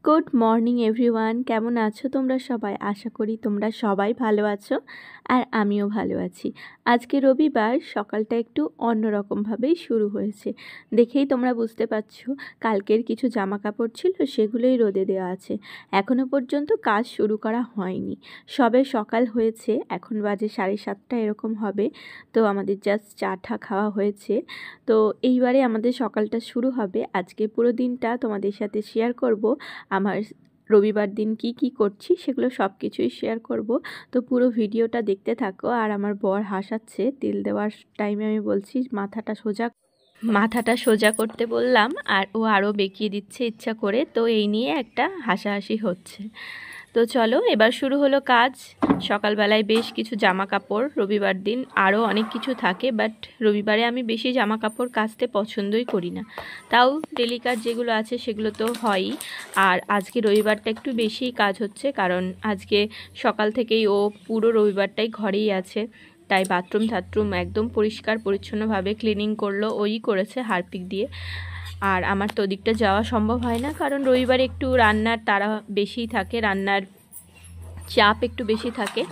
Good morning everyone, কেমন আছো তোমরা সবাই? আশা করি তোমরা সবাই ভালো আছো আর আমিও ভালো আছি। আজকে রবিবার, সকালটা একটু অন্যরকমভাবেই শুরু হয়েছে। দেখেই তোমরা বুঝতে পারছো, কালকের কিছু জামা কাপড় ছিল সেগুলোই রোদে দেওয়া আছে। এখনও পর্যন্ত কাজ শুরু করা হয়নি, সবে সকাল হয়েছে, এখন বাজে 7:30 এরকম হবে। তো আমাদের জাস্ট চা টা খাওয়া হয়েছে। তো এইবারে আমাদের সকালটা শুরু হবে। আজকে পুরো দিনটা তোমাদের সাথে শেয়ার করব, আমার রবিবার দিন কি কি করছি সেগুলো সব কিছুই শেয়ার করব। তো পুরো ভিডিওটা দেখতে থাকো। আর আমার বর হাসাচ্ছে, তেল দেওয়ার টাইমে আমি বলছি মাথাটা সোজা করতে বললাম, আর ও আরও বেঁকিয়ে দিচ্ছে ইচ্ছা করে। তো এই নিয়ে একটা হাসাহাসি হচ্ছে। তো চলো, এবার শুরু হলো কাজ। সকালবেলায় বেশ কিছু জামা কাপড়, রবিবার দিন আরও অনেক কিছু থাকে, বাট রবিবারে আমি বেশি জামা কাপড় কাচতে পছন্দই করি না। তাও ডেলি কাজ যেগুলো আছে সেগুলো তো হয়ই। আর আজকে রবিবারটা একটু বেশিই কাজ হচ্ছে, কারণ আজকে সকাল থেকেই ও পুরো রবিবারটাই ঘরেই আছে। তাই বাথরুম একদম পরিষ্কার পরিচ্ছন্নভাবে ক্লিনিং করলো, ওই করেছে হারপিক দিয়ে। আর আমার তো ওদিকটা যাওয়া সম্ভব হয় না, কারণ রবিবারে একটু রান্নার তাড়া বেশিই থাকে, রান্নার চাপ একটু বেশি থাকে।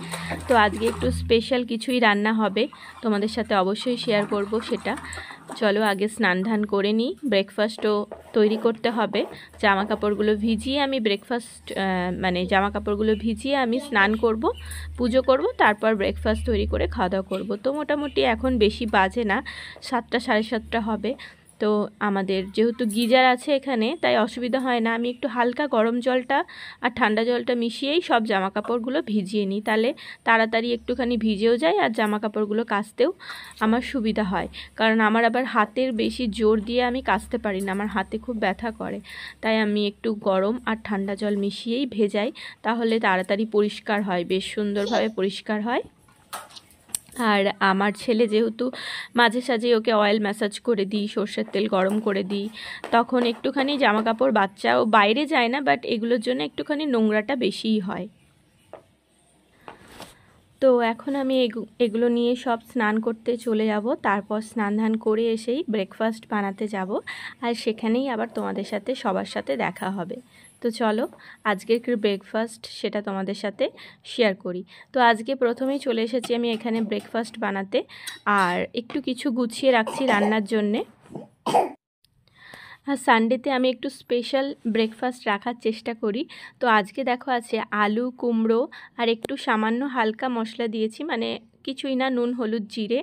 তো আজকে একটু স্পেশাল কিছুই রান্না হবে, তোমাদের সাথে অবশ্যই শেয়ার করব সেটা। চলো আগে স্নান ধান করে নিই, ব্রেকফাস্টও তৈরি করতে হবে। জামা কাপড়গুলো ভিজিয়ে আমি জামা কাপড়গুলো ভিজিয়ে আমি স্নান করব, পুজো করব, তারপর ব্রেকফাস্ট তৈরি করে খাওয়া দাওয়া করবো। তো মোটামুটি এখন বেশি বাজে না, 7টা 7:30 হবে। তো আমাদের যেহেতু গিজার আছে এখানে, তাই অসুবিধা হয় না। আমি একটু হালকা গরম জলটা আর ঠান্ডা জলটা মিশিয়েই সব জামা কাপড়গুলো ভিজিয়ে নিই, তাহলে তাড়াতাড়ি একটুখানি ভিজেও যায় আর জামা কাপড়গুলো কাচতেও আমার সুবিধা হয়। কারণ আমার আবার হাতের বেশি জোর দিয়ে আমি কাচতে পারি না, আমার হাতে খুব ব্যথা করে। তাই আমি একটু গরম আর ঠান্ডা জল মিশিয়েই ভেজাই, তাহলে তাড়াতাড়ি পরিষ্কার হয়, বেশ সুন্দরভাবে পরিষ্কার হয়। আর আমার ছেলে যেহেতু মাঝে সাঝে ওকে অয়েল ম্যাসাজ করে দিই, সর্ষের তেল গরম করে দিই, তখন একটুখানি জামা কাপড়, বাচ্চাও বাইরে যায় না, বাট এগুলোর জন্য একটুখানি নোংরাটা বেশিই হয়। তো এখন আমি এগুলো নিয়ে সব স্নান করতে চলে যাব, তারপর স্নান ধান করে এসেই ব্রেকফাস্ট বানাতে যাব, আর সেখানেই আবার তোমাদের সাথে সবার সাথে দেখা হবে। তো চলো আজকের ব্রেকফাস্ট সেটা তোমাদের সাথে শেয়ার করি। তো আজকে প্রথমেই চলে এসেছি আমি এখানে ব্রেকফাস্ট বানাতে, আর একটু কিছু গুছিয়ে রাখছি রান্নার জন্যে। আর সানডেতে আমি একটু স্পেশাল ব্রেকফাস্ট রাখার চেষ্টা করি। তো আজকে দেখো আছে আলু, কুমড়ো আর একটু সামান্য হালকা মশলা দিয়েছি, মানে কিছুই না, নুন, হলুদ, জিরে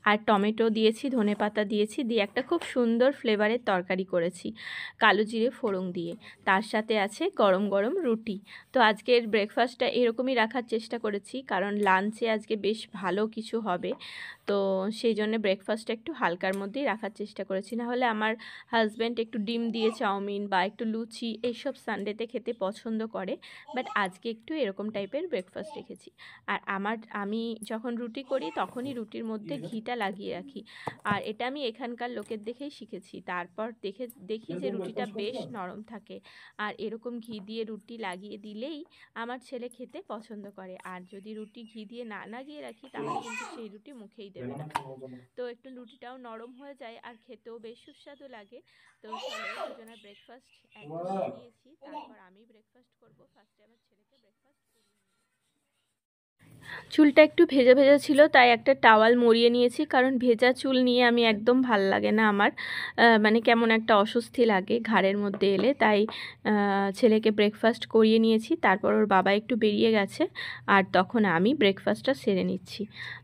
আর টমেটো দিয়েছি, ধনেপাতা দিয়েছি, দিয়ে একটা খুব সুন্দর ফ্লেভারের তরকারি করেছি কালো জিরে ফোড়ন দিয়ে। তার সাথে আছে গরম গরম রুটি। তো আজকের ব্রেকফাস্টটা এরকমই রাখার চেষ্টা করেছি, কারণ লাঞ্চে আজকে বেশ ভালো কিছু হবে। তো সেই জন্য ব্রেকফাস্টটা একটু হালকার মধ্যেই রাখার চেষ্টা করেছি। না হলে আমার হাজব্যান্ড একটু ডিম দিয়ে চাউমিন বা একটু লুচি এইসব সানডেতে খেতে পছন্দ করে, বাট আজকে একটু এরকম টাইপের ব্রেকফাস্ট রেখেছি। আর আমি যখন রুটি করি তখনই রুটির মধ্যে ঘিটা লাগিয়ে রাখি, আর এটা আমি এখানকার লোকের দেখেই শিখেছি। তারপর দেখি যে রুটিটা বেশ নরম থাকে, আর এরকম ঘি দিয়ে রুটি লাগিয়ে দিলেই আমার ছেলে খেতে পছন্দ করে। আর যদি রুটি ঘি দিয়ে না লাগিয়ে রাখি তাহলে কিন্তু সেই রুটি মুখেই দেবে না। তো একটু রুটিটাও নরম হয়ে যায় আর খেতেও বেশ সুস্বাদু লাগে। তো চলো দুজনের ব্রেকফাস্ট একদম নিয়েছি, তারপর আমি ব্রেকফাস্ট করব। ফার্স্টে আমার ছেলেকে ব্রেকফাস্ট করিয়ে নেব। চুলটা একটু ভেজা ভেজা ছিল, তাই একটা টাওয়াল মুড়িয়ে নিয়েছি, কারণ ভেজা চুল নিয়ে আমি একদম ভাল লাগে না আমার, মানে কেমন একটা অস্বস্তি লাগে ঘাড়ের মধ্যে এলে। তাই ছেলেকে ব্রেকফাস্ট করিয়ে নিয়েছি, তারপর ওর বাবা একটু বেরিয়ে গেছে, আর তখন আমি ব্রেকফাস্টটা সেরে নিচ্ছি।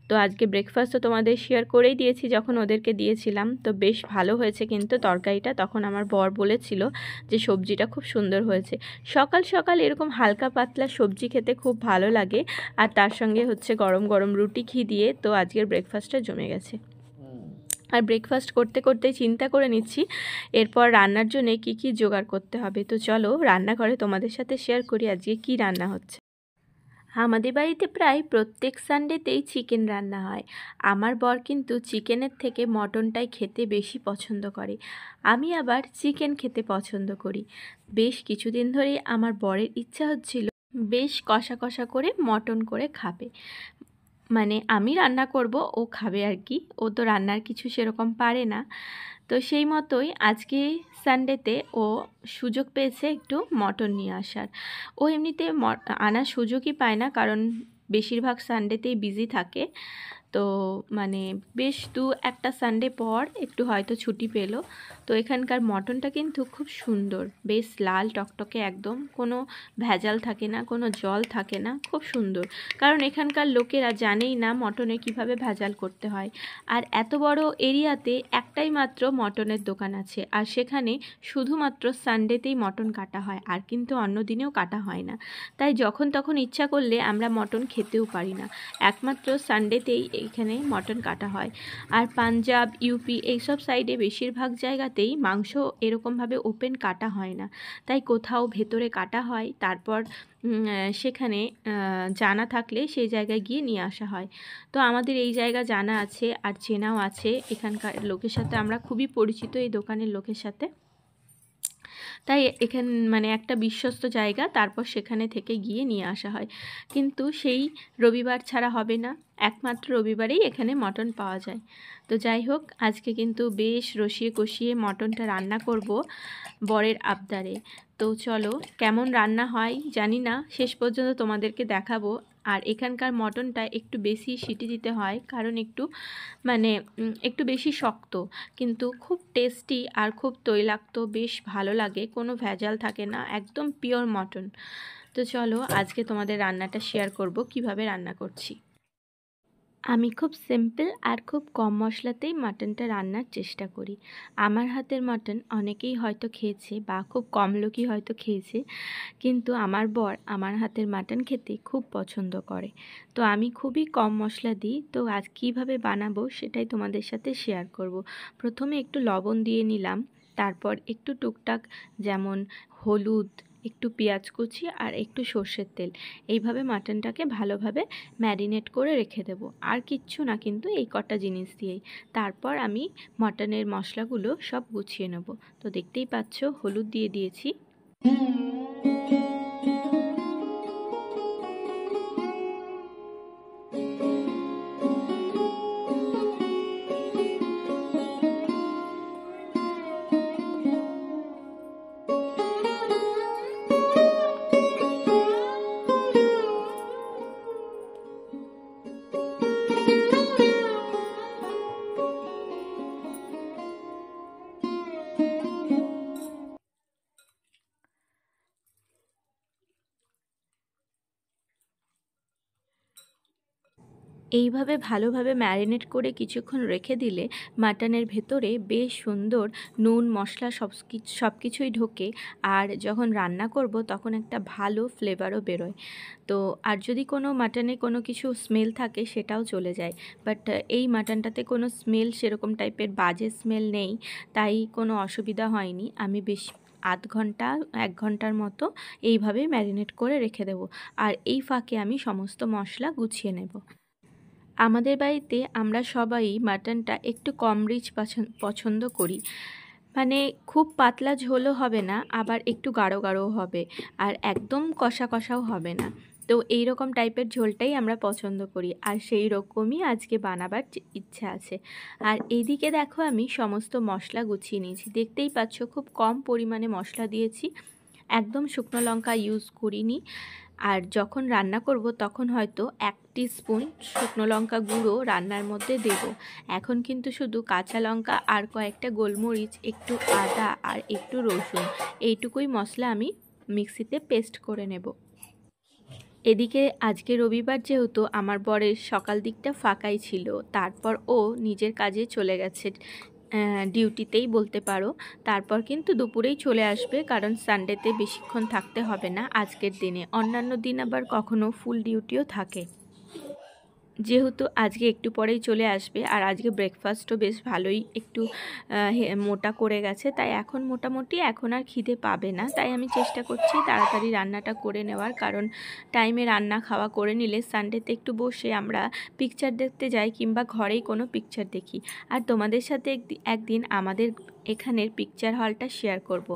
তো আজকে ব্রেকফাস্ট তো তোমাদের শেয়ার করেই দিয়েছি যখন ওদেরকে দিয়েছিলাম। তো বেশ ভালো হয়েছে কিন্তু তরকারিটা। তখন আমার বর বলেছিল যে সবজিটা খুব সুন্দর হয়েছে। সকাল সকাল এরকম হালকা পাতলা সবজি খেতে খুব ভালো লাগে, আর তার সঙ্গে হচ্ছে গরম গরম রুটি ঘি দিয়ে। তো আজকের ব্রেকফাস্টটা জমে গেছে। আর ব্রেকফাস্ট করতে করতেই চিন্তা করে নিচ্ছি এরপর রান্নার জন্য কি কি জোগাড় করতে হবে। তো চলো রান্নাঘরে তোমাদের সাথে শেয়ার করি আজকে কি রান্না হচ্ছে। আমাদের বাড়িতে প্রায় প্রত্যেক সানডেতেই চিকেন রান্না হয়। আমার বর কিন্তু চিকেনের থেকে মটনটাই খেতে বেশি পছন্দ করে। আমি আবার চিকেন খেতে পছন্দ করি। বেশ কিছুদিন ধরেই আমার বরের ইচ্ছা হচ্ছিল বেশ কষা কষা করে মটন করে খাবে। মানে আমি রান্না করব, ও খাবে আর কি। ও তো রান্নার কিছু সেরকম পারে না। তো সেই মতোই আজকে সানডেতে ও সুযোগ পেয়েছে একটু মটন নিয়ে আসার। ও এমনিতে আনার সুযোগই পায় না, কারণ বেশিরভাগ সানডেতেই বিজি থাকে। তো মানে বেশ একটা সানডে পর একটু হয়তো ছুটি পেলো। তো এখানকার মটনটা কিন্তু খুব সুন্দর, বেশ লাল টকটকে, একদম কোনো ভেজাল থাকে না, কোনো জল থাকে না, খুব সুন্দর। কারণ এখানকার লোকেরা জানেই না মটনে কিভাবে ভেজাল করতে হয়। আর এত বড় এরিয়াতে একটাই মাত্র মটনের দোকান আছে, আর সেখানে শুধুমাত্র সানডেতেই মটন কাটা হয়, আর কিন্তু অন্য দিনেও কাটা হয় না। তাই যখন তখন ইচ্ছা করলে আমরা মটন খেতেও পারি না, একমাত্র সানডেতেই এখানে মটন কাটা হয়। আর পাঞ্জাব, ইউপি এইসব সাইডে বেশিরভাগ জায়গাতেই মাংস এরকমভাবে ওপেন কাটা হয় না, তাই কোথাও ভেতরে কাটা হয়, তারপর সেখানে জানা থাকলে সেই জায়গায় গিয়ে নিয়ে আসা হয়। তো আমাদের এই জায়গা জানা আছে আর চেনাও আছে, এখানকার লোকের সাথে আমরা খুবই পরিচিত এই দোকানের লোকের সাথে। তাই এখানে মানে একটা বিশ্বস্ত জায়গা, তারপর সেখানে থেকে গিয়ে নিয়ে আসা হয়। কিন্তু সেই রবিবার ছাড়া হবে না, একমাত্র রবিবারেই এখানে মটন পাওয়া যায়। তো যাই হোক, আজকে কিন্তু বেশ রসিয়ে কষিয়ে মটনটা রান্না করব বরের আবদারে। তো চলো কেমন রান্না হয় জানি না, শেষ পর্যন্ত তোমাদেরকে দেখাবো। আর এখানকার মটনটা একটু বেশি সিটি দিতে হয়, কারণ মানে একটু বেশি শক্ত, কিন্তু খুব টেস্টি আর খুব তৈলাক্ত, বেশ ভালো লাগে, কোনো ভেজাল থাকে না, একদম পিওর মটন। তো চলো আজকে তোমাদের রান্নাটা শেয়ার করব কিভাবে রান্না করছি। আমি খুব সিম্পল আর খুব কম মশলাতেই মাটনটা রান্নার চেষ্টা করি। আমার হাতের মাটন অনেকেই হয়তো খেয়েছে বা খুব কম লোকই হয়তো খেয়েছে, কিন্তু আমার বর আমার হাতের মাটন খেতে খুব পছন্দ করে। তো আমি খুবই কম মশলা দিই। তো আজ কীভাবে বানাবো সেটাই তোমাদের সাথে শেয়ার করব। প্রথমে একটু লবণ দিয়ে নিলাম, তারপর একটু টুকটাক যেমন হলুদ, একটু পেঁয়াজ কুচি আর একটু সর্ষের তেল, এইভাবে মাটনটাকে ভালোভাবে ম্যারিনেট করে রেখে দেব। আর কিচ্ছু না, কিন্তু এই কটা জিনিস দিয়েই। তারপর আমি মটনের মশলাগুলো সব গুছিয়ে নেব। তো দেখতেই পাচ্ছ হলুদ দিয়ে দিয়েছি। এইভাবে ভালোভাবে ম্যারিনেট করে কিছুক্ষণ রেখে দিলে মাটনের ভেতরে বেশ সুন্দর নুন মশলা সব কিছুই ঢোকে, আর যখন রান্না করব তখন একটা ভালো ফ্লেভারও বেরোয়। তো আর যদি কোনো মাটনে কোনো কিছু স্মেল থাকে সেটাও চলে যায়, বাট এই মাটনটাতে কোনো স্মেল সেরকম টাইপের বাজে স্মেল নেই, তাই কোনো অসুবিধা হয়নি। আমি বেশ আধ ঘন্টা 1 ঘন্টার মতো এইভাবে ম্যারিনেট করে রেখে দেব। আর এই ফাঁকে আমি সমস্ত মশলা গুছিয়ে নেব। আমাদের বাড়িতে আমরা সবাই মাটনটা একটু কম রিচ পছন্দ করি, মানে খুব পাতলা ঝোলও হবে না, আবার একটু গাঢ় গাঢ়ও হবে, আর একদম কষা কষাও হবে না। তো এই রকম টাইপের ঝোলটাই আমরা পছন্দ করি, আর সেই রকমই আজকে বানাবার ইচ্ছা আছে। আর এইদিকে দেখো আমি সমস্ত মশলা গুছিয়ে নিয়েছি, দেখতেই পাচ্ছ খুব কম পরিমাণে মশলা দিয়েছি, একদম শুকনো লঙ্কা ইউজ করিনি। আর যখন রান্না করব তখন হয়তো 1 টিস্পুন শুকনো লঙ্কা গুঁড়ো রান্নার মধ্যে দেব। এখন কিন্তু শুধু কাঁচা লঙ্কা আর কয়েকটা গোলমরিচ, একটু আদা আর একটু রসুন, এইটুকুই মশলা আমি মিক্সিতে পেস্ট করে নেব। এদিকে আজকে রবিবার যেহেতু আমার বরের সকাল দিকটা ফাঁকাই ছিল, তারপর ও নিজের কাজে চলে গেছে ডিউটিতেই বলতে পারো। তারপর কিন্তু দুপুরেই চলে আসবে, কারণ সানডেতে বেশিক্ষণ থাকতে হবে না আজকের দিনে। অন্যান্য দিন আবার কখনো ফুল ডিউটিও থাকে। যেহেতু আজকে একটু পরেই চলে আসবে, আর আজকে ব্রেকফাস্টও বেশ ভালোই একটু মোটা করে গেছে, তাই এখন মোটামুটি এখন আর খিদে পাবে না। তাই আমি চেষ্টা করছি তাড়াতাড়ি রান্নাটা করে নেওয়ার, কারণ টাইমে রান্না খাওয়া করে নিলে সানডেতে একটু বসে আমরা পিকচার দেখতে যাই কিংবা ঘরেই কোনো পিকচার দেখি। আর তোমাদের সাথে একদিন আমাদের এখানের পিকচার হলটা শেয়ার করব।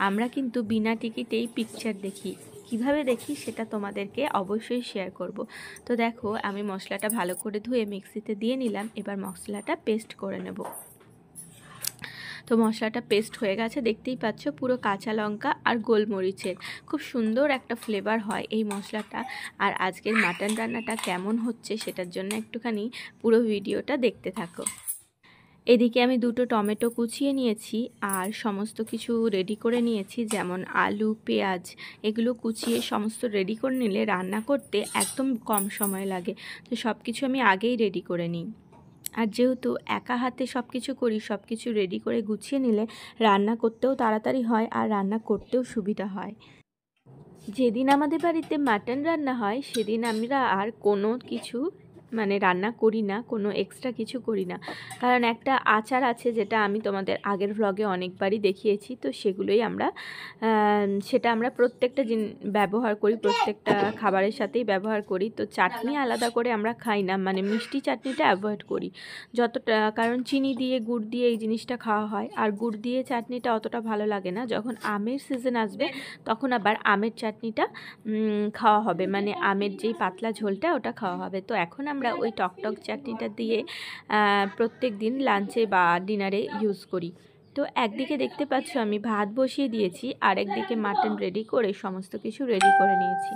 আমরা কিন্তু বিনা টিকিটেই পিকচার দেখি। কিভাবে দেখি সেটা তোমাদেরকে অবশ্যই শেয়ার করব। তো দেখো আমি মশলাটা ভালো করে ধুয়ে মিক্সিতে দিয়ে নিলাম, এবার মশলাটা পেস্ট করে নেব। তো মশলাটা পেস্ট হয়ে গেছে, দেখতেই পাচ্ছ পুরো কাঁচা লঙ্কা আর গোলমরিচের খুব সুন্দর একটা ফ্লেভার হয় এই মশলাটা। আর আজকের মাটন রান্নাটা কেমন হচ্ছে সেটার জন্য একটুখানি পুরো ভিডিওটা দেখতে থাকো। এদিকে আমি দুটো টমেটো কুচিয়ে নিয়েছি আর সমস্ত কিছু রেডি করে নিয়েছি, যেমন আলু, পেঁয়াজ এগুলো কুচিয়ে সমস্ত রেডি করে নিলে রান্না করতে একদম কম সময় লাগে। তো সব কিছু আমি আগেই রেডি করে নিই। আর যেহেতু একা হাতে সব কিছু করি, সব কিছু রেডি করে গুছিয়ে নিলে রান্না করতেও তাড়াতাড়ি হয় আর রান্না করতেও সুবিধা হয়। যেদিন আমাদের বাড়িতে মাটন রান্না হয় সেদিন আমরা আর কোনো কিছু রান্না করি না, কোনো এক্সট্রা কিছু করি না। কারণ একটা আচার আছে যেটা আমি তোমাদের আগের ভ্লগে অনেকবারই দেখিয়েছি, তো সেগুলোই সেটা আমরা প্রত্যেকটা ব্যবহার করি, প্রত্যেকটা খাবারের সাথেই ব্যবহার করি। তো চাটনি আলাদা করে আমরা খাই না, মিষ্টি চাটনিটা অ্যাভয়েড করি যতটা, কারণ চিনি দিয়ে গুড় দিয়ে এই জিনিসটা খাওয়া হয়, আর গুড় দিয়ে চাটনিটা অতটা ভালো লাগে না। যখন আমের সিজন আসবে তখন আবার আমের চাটনিটা খাওয়া হবে, আমের যেই পাতলা ঝোলটা ওটা খাওয়া হবে। তো এখন আমরা ওই টকটক চাটনিটা দিয়ে প্রত্যেক দিন লাঞ্চে বা ডিনারে ইউজ করি। তো একদিকে দেখতে পাচ্ছ আমি ভাত বসিয়ে দিয়েছি, আর একদিকে মাটন রেডি করে সমস্ত কিছু রেডি করে নিয়েছি।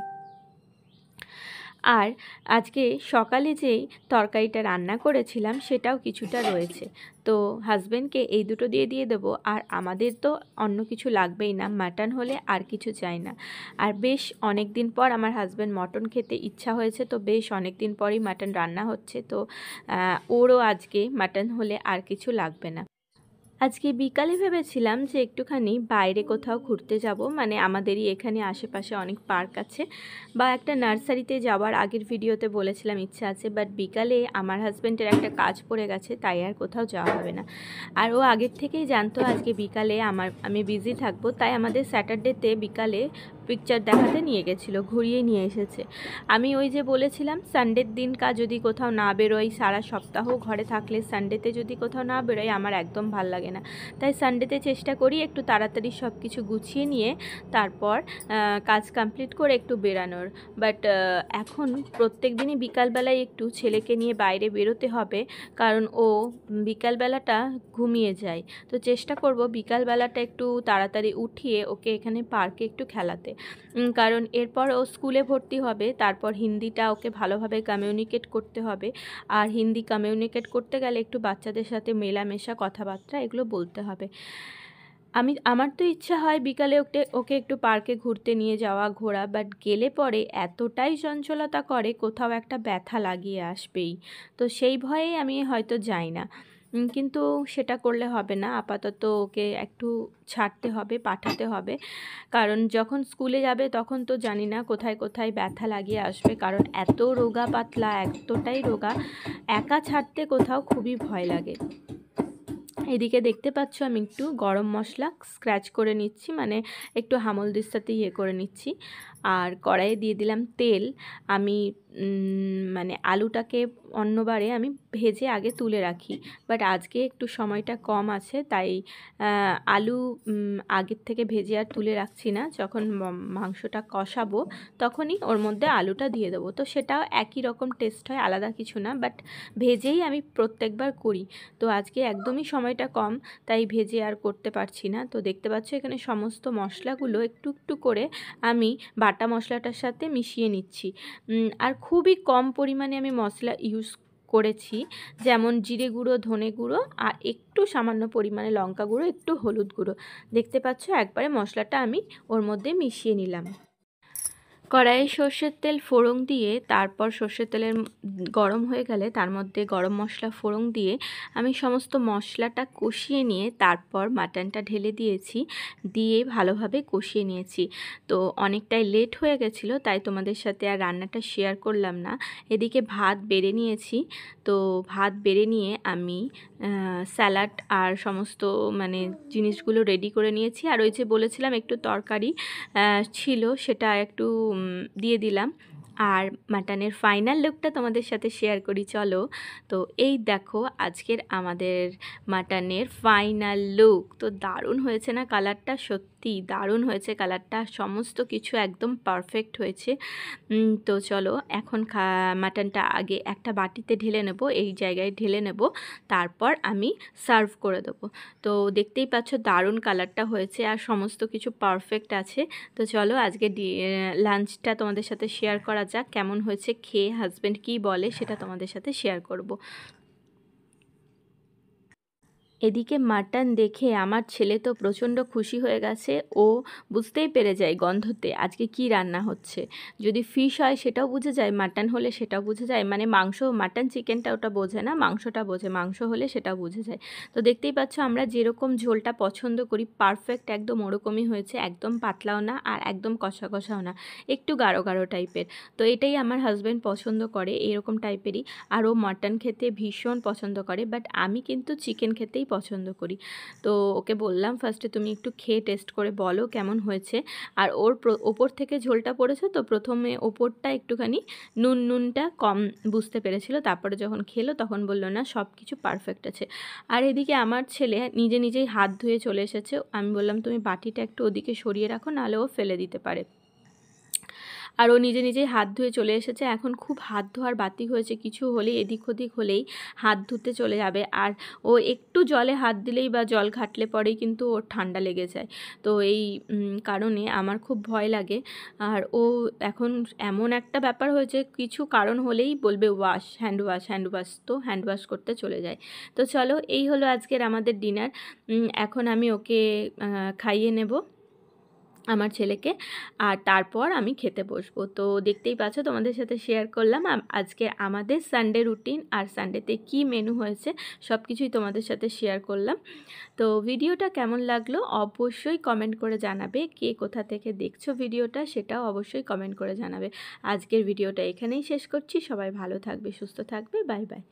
আর আজকে সকালে যেই তরকারিটা রান্না করেছিলাম সেটাও কিছুটা রয়েছে, তো হাজব্যান্ডকে এই দুটো দিয়ে দেবো। আর আমাদের তো অন্য কিছু লাগবেই না, মাটন হলে আর কিছু চাই না। আর বেশ অনেক দিন পর আমার হাজব্যান্ড মটন খেতে ইচ্ছা হয়েছে, তো বেশ অনেক দিন পরই মাটন রান্না হচ্ছে, তো ওরও আজকে মাটন হলে আর কিছু লাগবে না। আজকে বিকালে ভেবেছিলাম যে একটুখানি বাইরে কোথাও ঘুরতে যাব, আমাদেরই এখানে আশেপাশে অনেক পার্ক আছে, বা একটা নার্সারিতে যাওয়ার আগের ভিডিওতে বলেছিলাম ইচ্ছা আছে, বাট বিকালে আমার হাজব্যান্ডের একটা কাজ পড়ে গেছে, তাই আর কোথাও যাওয়া হবে না। আর ও আগের থেকেই জানতো আজকে বিকালে আমি বিজি থাকবো, তাই আমাদের স্যাটারডেতে বিকালে পিকচার দেখাতে নিয়ে গেছিলো, ঘুরিয়ে নিয়ে এসেছে। আমি ওই যে বলেছিলাম সানডের দিনকা যদি কোথাও না বেরোই, সারা সপ্তাহ ঘরে থাকলে সানডেতে যদি কোথাও না বেরোই আমার একদম ভাল লাগে না। তাই সানডেতে চেষ্টা করি একটু তাড়াতাড়ি সব কিছু গুছিয়ে নিয়ে তারপর কাজ কমপ্লিট করে একটু বেরানোর। বাট এখন প্রত্যেক দিনই বিকালবেলায় একটু ছেলেকে নিয়ে বাইরে বেরোতে হবে, কারণ ও বিকালবেলাটা ঘুমিয়ে যায়। তো চেষ্টা করব বিকালবেলাটা একটু তাড়াতাড়ি উঠিয়ে ওকে এখানে পার্কে একটু খেলাতে, কারণ এরপর ও স্কুলে ভর্তি হবে, তারপর হিন্দিটা ওকে ভালোভাবে কমিউনিকেট করতে হবে। আর হিন্দি কমিউনিকেট করতে গেলে একটু বাচ্চাদের সাথে মেলামেশা, কথাবার্তা এগুলো বলতে হবে। আমার তো ইচ্ছা হয় বিকালে ওকে একটু পার্কে ঘুরতে নিয়ে যাওয়া, ঘোরা, বাট গেলে পরে এতটাই চঞ্চলতা করে কোথাও একটা ব্যথা লাগিয়ে আসবেই, তো সেই ভয়েই আমি হয়তো যাই না। কিন্তু সেটা করলে হবে না, আপাতত ওকে একটু ছাড়তে হবে, পাঠাতে হবে, কারণ যখন স্কুলে যাবে তখন তো জানি না কোথায় কোথায় ব্যথা লাগিয়ে আসবে, কারণ এত রোগা পাতলা, এতটাই রোগা, একা ছাড়তে কোথাও খুবই ভয় লাগে। এদিকে দেখতে পাচ্ছ আমি একটু গরম মশলা স্ক্র্যাচ করে নিচ্ছি, একটু হামলদিস্তাতে করে নিচ্ছি। আর কড়াইয়ে দিয়ে দিলাম তেল। আমি আলুটাকে অন্যবারে আমি ভেজে আগে তুলে রাখি, বাট আজকে একটু সময়টা কম আছে, তাই আলু আগের থেকে ভেজে আর তুলে রাখছি না। যখন মাংসটা কষাবো তখনই ওর মধ্যে আলুটা দিয়ে দেবো, তো সেটাও একই রকম টেস্ট হয়, আলাদা কিছু না, বাট ভেজেই আমি প্রত্যেকবার করি। তো আজকে একদমই সময়টা কম, তাই ভেজে আর করতে পারছি না। তো দেখতে পাচ্ছ এখানে সমস্ত মশলাগুলো একটু একটু করে আমি বাটা মশলাটার সাথে মিশিয়ে নিচ্ছি। আর খুবই কম পরিমাণে আমি মশলা ইউজ করেছি, যেমন জিরে গুঁড়ো, ধনে গুঁড়ো, আর একটু সামান্য পরিমাণে লঙ্কা গুঁড়ো, একটু হলুদ গুঁড়ো। দেখতে পাচ্ছ একবারে মশলাটা আমি ওর মধ্যে মিশিয়ে নিলাম। কড়াইয়ে সর্ষের তেল ফোড়ন দিয়ে তারপর সর্ষের তেলের গরম হয়ে গেলে তার মধ্যে গরম মশলা ফোড়ন দিয়ে আমি সমস্ত মশলাটা কষিয়ে নিয়ে তারপর মাটনটা ঢেলে দিয়েছি, দিয়ে ভালোভাবে কষিয়ে নিয়েছি। তো অনেকটাই লেট হয়ে গেছিলো, তাই তোমাদের সাথে আর রান্নাটা শেয়ার করলাম না। এদিকে ভাত বেড়ে নিয়েছি। তো ভাত বেড়ে নিয়ে আমি স্যালাড আর সমস্ত মানে জিনিসগুলো রেডি করে নিয়েছি। আর ওই যে বলেছিলাম একটু তরকারি ছিল, সেটা একটু দিয়ে দিলাম। আর মাটনের ফাইনাল লুকটা তোমাদের সাথে শেয়ার করি চলো। তো এই দেখো আজকের আমাদের মাটনের ফাইনাল লুক। তো দারুণ হয়েছে না কালারটা? সত্যি দারুণ হয়েছে কালারটা, সমস্ত কিছু একদম পারফেক্ট হয়েছে। তো চলো এখন মাটনটা আগে একটা বাটিতে ঢেলে নেব, এই জায়গায় ঢেলে নেব, তারপর আমি সার্ভ করে দেবো। তো দেখতেই পাচ্ছ দারুণ কালারটা হয়েছে আর সমস্ত কিছু পারফেক্ট আছে। তো চলো আজকে লাঞ্চটা তোমাদের সাথে শেয়ার করা যাক, কেমন হয়েছে খেয়ে হাজব্যান্ড কী বলে সেটা তোমাদের সাথে শেয়ার করব। এদিকে মাটন দেখে আমার ছেলে তো প্রচণ্ড খুশি হয়ে গেছে। ও বুঝতেই পেরে যায় গন্ধতে আজকে কি রান্না হচ্ছে। যদি ফিশ হয় সেটাও বুঝে যায়, মাটন হলে সেটাও বুঝে যায়। মানে মাংস, মাটন চিকেনটা ওটা বোঝে না, মাংসটা বোঝে, মাংস হলে সেটাও বুঝে যায়। তো দেখতেই পাচ্ছ আমরা যেরকম ঝোলটা পছন্দ করি পারফেক্ট একদম ওরকমই হয়েছে, একদম পাতলাও না আর একদম কষা কষাও না, একটু গাঢ় গাঢ় টাইপের। তো এটাই আমার হাজব্যান্ড পছন্দ করে, এরকম টাইপেরই। আর ও মাটন খেতে ভীষণ পছন্দ করে, বাট আমি কিন্তু চিকেন খেতেই পছন্দ করি। তো ওকে বললাম ফার্স্টে তুমি একটু খেয়ে টেস্ট করে বলো কেমন হয়েছে। আর ওর ওপর থেকে ঝোলটা পড়েছে, তো প্রথমে ওপরটা একটুখানি নুনটা কম বুঝতে পেরেছিল, তারপরে যখন খেলো তখন বললো না সব কিছু পারফেক্ট আছে। আর এদিকে আমার ছেলে নিজেই হাত ধুয়ে চলে এসেছে। আমি বললাম তুমি বাটিটা একটু ওদিকে সরিয়ে রাখো, নাহলে ও ফেলে দিতে পারে। আর ও নিজেই হাত ধুয়ে চলে এসেছে। এখন খুব হাত ধোয়ার বাতি হয়েছে, কিছু হলেই এদিক ওদিক হলেই হাত ধুতে চলে যাবে। আর ও একটু জলে হাত দিলেই বা জল ঘাটলে পরেই কিন্তু ওর ঠান্ডা লেগে যায়। তো এই কারণে আমার খুব ভয় লাগে। আর ও এখন এমন একটা ব্যাপার হয়েছে, কিছু কারণ হলেই বলবে wash, hand wash, hand wash, তো হ্যান্ড ওয়াশ করতে চলে যায়। তো চলো এই হলো আজকের আমাদের ডিনার। এখন আমি ওকে খাইয়ে নেব, আমার ছেলেকে, আর তারপর আমি খেতে বসবো। তো দেখতেই পাচ্ছ তোমাদের সাথে শেয়ার করলাম আজকে আমাদের সানডে রুটিন, আর সানডেতে কি মেনু হয়েছে সব কিছুই তোমাদের সাথে শেয়ার করলাম। তো ভিডিওটা কেমন লাগলো অবশ্যই কমেন্ট করে জানাবে, কে কোথা থেকে দেখছো ভিডিওটা সেটাও অবশ্যই কমেন্ট করে জানাবে। আজকের ভিডিওটা এখানেই শেষ করছি, সবাই ভালো থাকবে, সুস্থ থাকবে, বাই বাই।